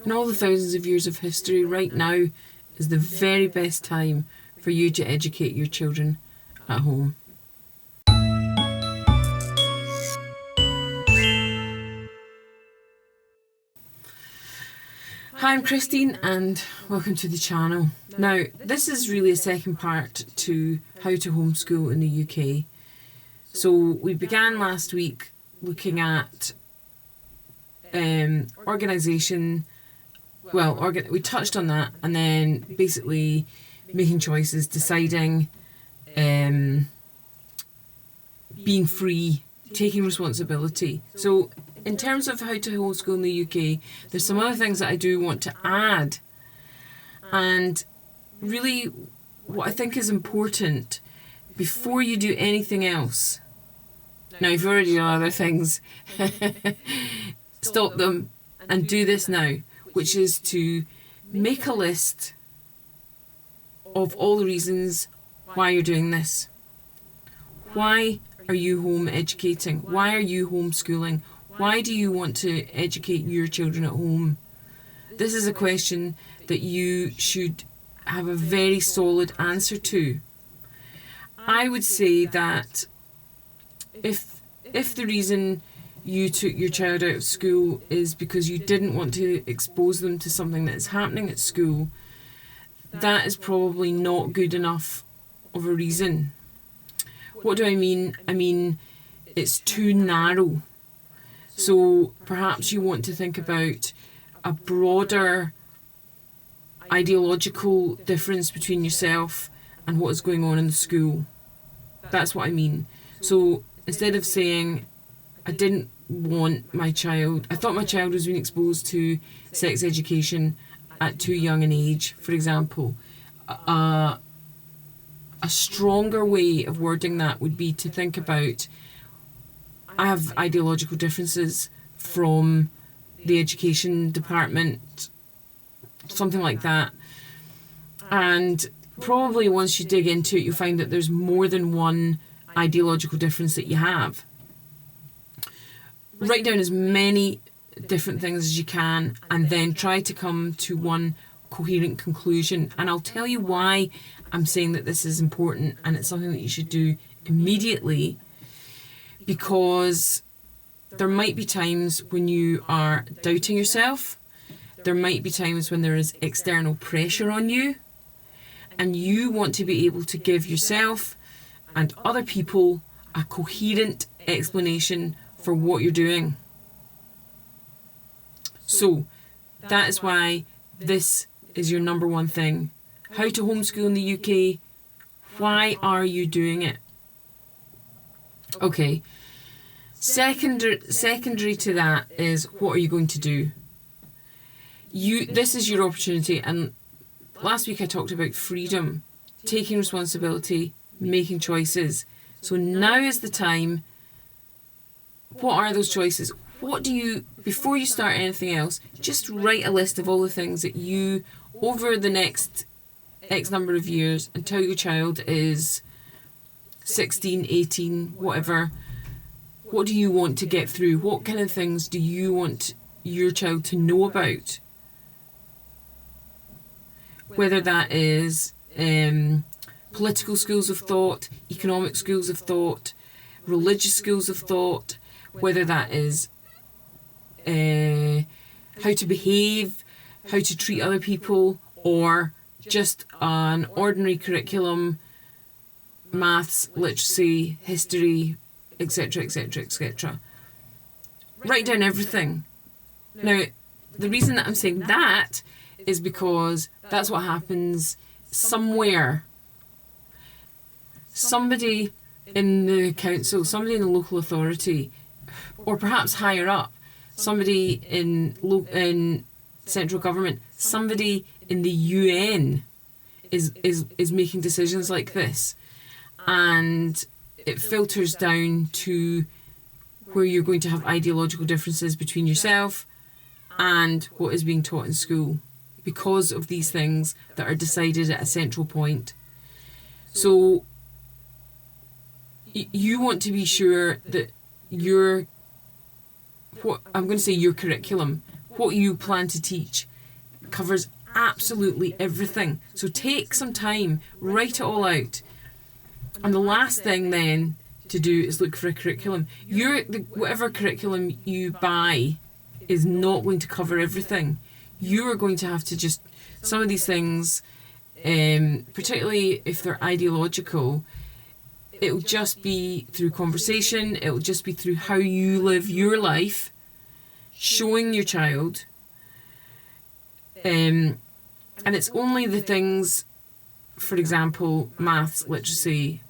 In all the thousands of years of history, right now is the very best time for you to educate your children at home. Hi, I'm Christine and welcome to the channel. Now, this is really a second part to how to homeschool in the UK. So we began last week looking at organisation. We touched on that, and then basically making choices, deciding, being free, taking responsibility. So in terms of how to homeschool in the UK, there's some other things that I do want to add. And really what I think is important before you do anything else. Now, if you've already done other things, stop them and do this now, which is to make a list of all the reasons why you're doing this. Why are you home educating? Why are you homeschooling? Why do you want to educate your children at home? This is a question that you should have a very solid answer to. I would say that if the reason you took your child out of school is because you didn't want to expose them to something that is happening at school, that is probably not good enough of a reason. What do I mean? I mean, it's too narrow. So perhaps you want to think about a broader ideological difference between yourself and what is going on in the school. That's what I mean. So instead of saying, I thought my child was being exposed to sex education at too young an age, for example, a stronger way of wording that would be to think about, I have ideological differences from the education department, something like that. And probably once you dig into it, you'll find that there's more than one ideological difference that you have. Write down as many different things as you can and then try to come to one coherent conclusion. And I'll tell you why I'm saying that this is important and it's something that you should do immediately, because there might be times when you are doubting yourself. There might be times when there is external pressure on you and you want to be able to give yourself and other people a coherent explanation for what you're doing. So that is why this is your number one thing. How to homeschool in the UK. Why are you doing it? Okay. Secondary to that is, what are you going to do? This is your opportunity. And last week I talked about freedom, taking responsibility, making choices. So now is the time. What are those choices? Before you start anything else, just write a list of all the things that you, over the next X number of years, until your child is 16, 18, whatever, what do you want to get through? What kind of things do you want your child to know about? Whether that is political schools of thought, economic schools of thought, religious schools of thought, whether that is how to behave, how to treat other people, or just an ordinary curriculum, maths, literacy, history, etc, etc, etc. Write down everything. Now, the reason that I'm saying that is because that's what happens somewhere. Somebody in the council, somebody in the local authority, or perhaps higher up, somebody in central government, somebody in the UN is making decisions like this, and it filters down to where you're going to have ideological differences between yourself and what is being taught in school because of these things that are decided at a central point. So you want to be sure that your curriculum, what you plan to teach, covers absolutely everything. So take some time, write it all out. And the last thing then to do is look for a curriculum. Whatever curriculum you buy is not going to cover everything. You are going to have to just, some of these things, particularly if they're ideological, it'll just be through conversation, it'll just be through how you live your life, showing your child. And it's only the things, for example, maths, literacy,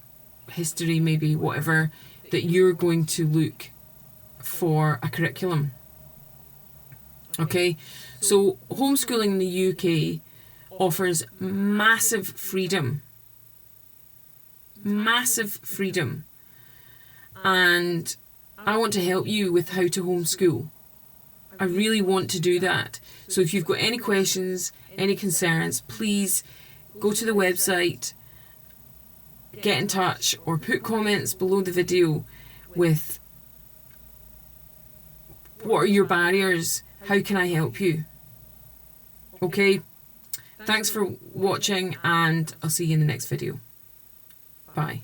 history, maybe, whatever, that you're going to look for a curriculum. Okay, so homeschooling in the UK offers massive freedom. Massive freedom. And I want to help you with how to homeschool. I really want to do that. So if you've got any questions, any concerns, please go to the website, get in touch, or put comments below the video with what are your barriers, how can I help you? Okay, thanks for watching, and I'll see you in the next video. Bye.